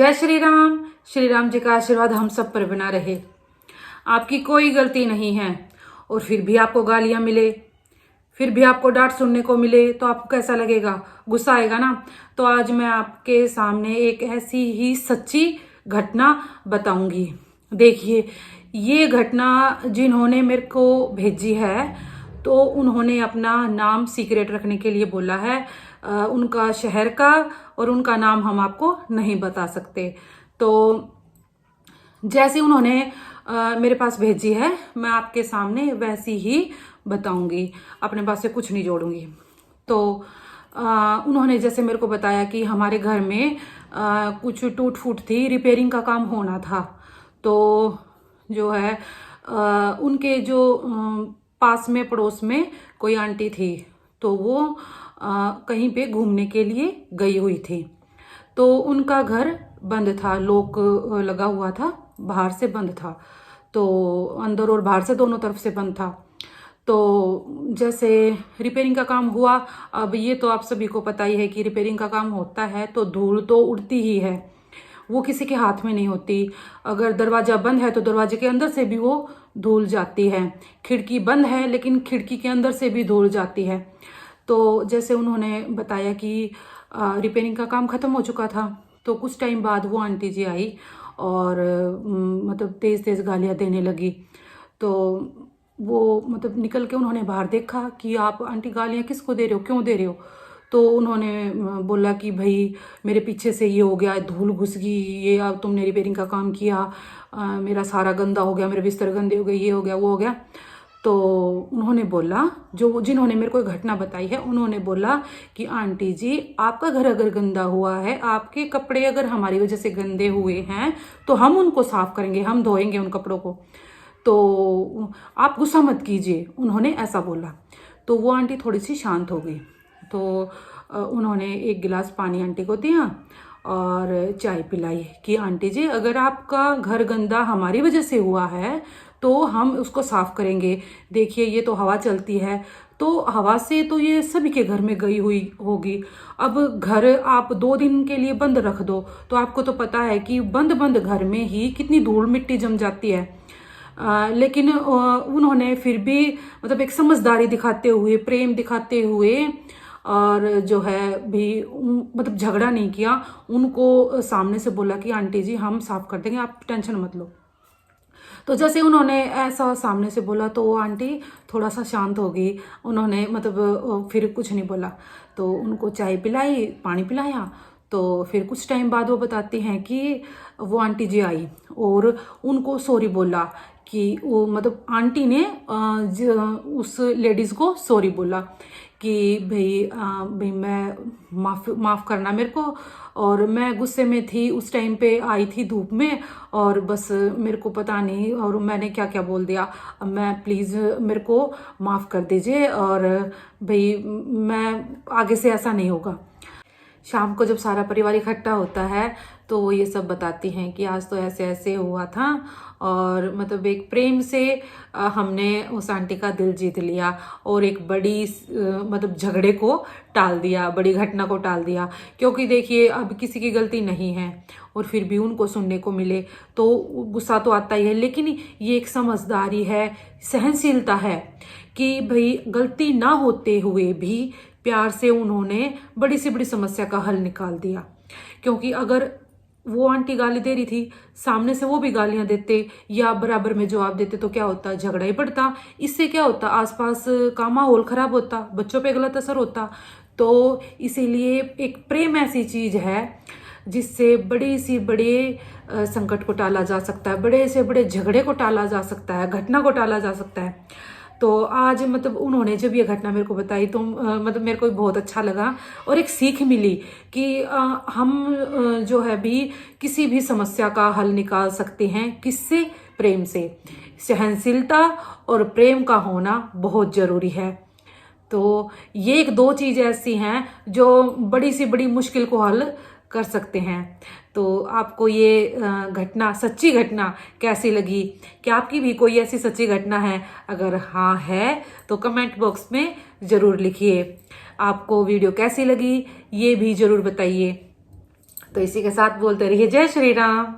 जय श्री राम जी का आशीर्वाद हम सब पर बना रहे। आपकी कोई गलती नहीं है और फिर भी आपको गालियां मिले, फिर भी आपको डांट सुनने को मिले तो आपको कैसा लगेगा? गुस्सा आएगा ना। तो आज मैं आपके सामने एक ऐसी ही सच्ची घटना बताऊंगी। देखिए, ये घटना जिन्होंने मेरे को भेजी है तो उन्होंने अपना नाम सीक्रेट रखने के लिए बोला है। उनका शहर का और उनका नाम हम आपको नहीं बता सकते। तो जैसे उन्होंने मेरे पास भेजी है मैं आपके सामने वैसी ही बताऊंगी, अपने पास से कुछ नहीं जोड़ूंगी। तो उन्होंने जैसे मेरे को बताया कि हमारे घर में कुछ टूट फूट थी, रिपेयरिंग का काम होना था। तो जो है उनके जो पास में पड़ोस में कोई आंटी थी, तो वो कहीं पे घूमने के लिए गई हुई थी। तो उनका घर बंद था, लॉक लगा हुआ था, बाहर से बंद था। तो अंदर और बाहर से दोनों तरफ से बंद था। तो जैसे रिपेयरिंग का काम हुआ, अब ये तो आप सभी को पता ही है कि रिपेयरिंग का काम होता है तो धूल तो उड़ती ही है, वो किसी के हाथ में नहीं होती। अगर दरवाजा बंद है तो दरवाजे के अंदर से भी वो धूल जाती है, खिड़की बंद है लेकिन खिड़की के अंदर से भी धूल जाती है। तो जैसे उन्होंने बताया कि रिपेयरिंग का काम ख़त्म हो चुका था, तो कुछ टाइम बाद वो आंटी जी आई और मतलब तेज़ तेज़ गालियाँ देने लगी। तो वो मतलब निकल के उन्होंने बाहर देखा कि आप आंटी गालियाँ किसको दे रहे हो, क्यों दे रहे हो? तो उन्होंने बोला कि भाई मेरे पीछे से ये हो गया, धूल घुस गई, ये अब तुमने रिपेयरिंग का काम किया, मेरा सारा गंदा हो गया, मेरे बिस्तर गंदे हो गए, ये हो गया, वो हो गया। तो उन्होंने बोला, जो जिन्होंने मेरे को घटना बताई है उन्होंने बोला कि आंटी जी आपका घर अगर गंदा हुआ है, आपके कपड़े अगर हमारी वजह से गंदे हुए हैं तो हम उनको साफ करेंगे, हम धोएंगे उन कपड़ों को, तो आप गुस्सा मत कीजिए। उन्होंने ऐसा बोला। तो वो आंटी थोड़ी सी शांत हो गई। तो उन्होंने एक गिलास पानी आंटी को दिया और चाय पिलाई कि आंटी जी अगर आपका घर गंदा हमारी वजह से हुआ है तो हम उसको साफ करेंगे। देखिए ये तो हवा चलती है, तो हवा से तो ये सभी के घर में गई हुई होगी। अब घर आप 2 दिन के लिए बंद रख दो तो आपको तो पता है कि बंद बंद घर में ही कितनी धूल मिट्टी जम जाती है। लेकिन उन्होंने फिर भी मतलब एक समझदारी दिखाते हुए, प्रेम दिखाते हुए और जो है भी मतलब झगड़ा नहीं किया, उनको सामने से बोला कि आंटी जी हम साफ कर देंगे, आप टेंशन मत लो। तो जैसे उन्होंने ऐसा सामने से बोला तो वो आंटी थोड़ा सा शांत हो गई। उन्होंने मतलब फिर कुछ नहीं बोला। तो उनको चाय पिलाई, पानी पिलाया। तो फिर कुछ टाइम बाद वो बताती हैं कि वो आंटी जी आई और उनको सॉरी बोला कि वो मतलब आंटी ने उस लेडीज़ को सॉरी बोला कि भाई मैं माफ़ करना मेरे को, और मैं गुस्से में थी, उस टाइम पे आई थी धूप में और बस मेरे को पता नहीं और मैंने क्या क्या बोल दिया, मैं प्लीज़ मेरे को माफ़ कर दीजिए और भाई मैं आगे से ऐसा नहीं होगा। शाम को जब सारा परिवार इकट्ठा होता है तो वो ये सब बताती हैं कि आज तो ऐसे ऐसे हुआ था और मतलब एक प्रेम से हमने उस आंटी का दिल जीत लिया और एक बड़ी मतलब झगड़े को टाल दिया, बड़ी घटना को टाल दिया। क्योंकि देखिए अब किसी की गलती नहीं है और फिर भी उनको सुनने को मिले तो गुस्सा तो आता ही है, लेकिन ये एक समझदारी है, सहनशीलता है कि भाई गलती ना होते हुए भी प्यार से उन्होंने बड़ी से बड़ी समस्या का हल निकाल दिया। क्योंकि अगर वो आंटी गाली दे रही थी, सामने से वो भी गालियां देते या बराबर में जवाब देते तो क्या होता? झगड़ा ही बढ़ता। इससे क्या होता? आसपास का माहौल खराब होता, बच्चों पे गलत असर होता। तो इसीलिए एक प्रेम ऐसी चीज है जिससे बड़ी सी बड़े संकट को टाला जा सकता है, बड़े से बड़े झगड़े को टाला जा सकता है, घटना को टाला जा सकता है। तो आज मतलब उन्होंने जब ये घटना मेरे को बताई तो मतलब मेरे को बहुत अच्छा लगा और एक सीख मिली कि हम जो है भी किसी भी समस्या का हल निकाल सकते हैं। किससे? प्रेम से। सहनशीलता और प्रेम का होना बहुत ज़रूरी है। तो ये एक दो चीज़ ऐसी हैं जो बड़ी से बड़ी मुश्किल को हल कर सकते हैं। तो आपको ये घटना, सच्ची घटना कैसी लगी? क्या आपकी भी कोई ऐसी सच्ची घटना है? अगर हाँ है तो कमेंट बॉक्स में ज़रूर लिखिए। आपको वीडियो कैसी लगी ये भी ज़रूर बताइए। तो इसी के साथ बोलते रहिए जय श्री राम।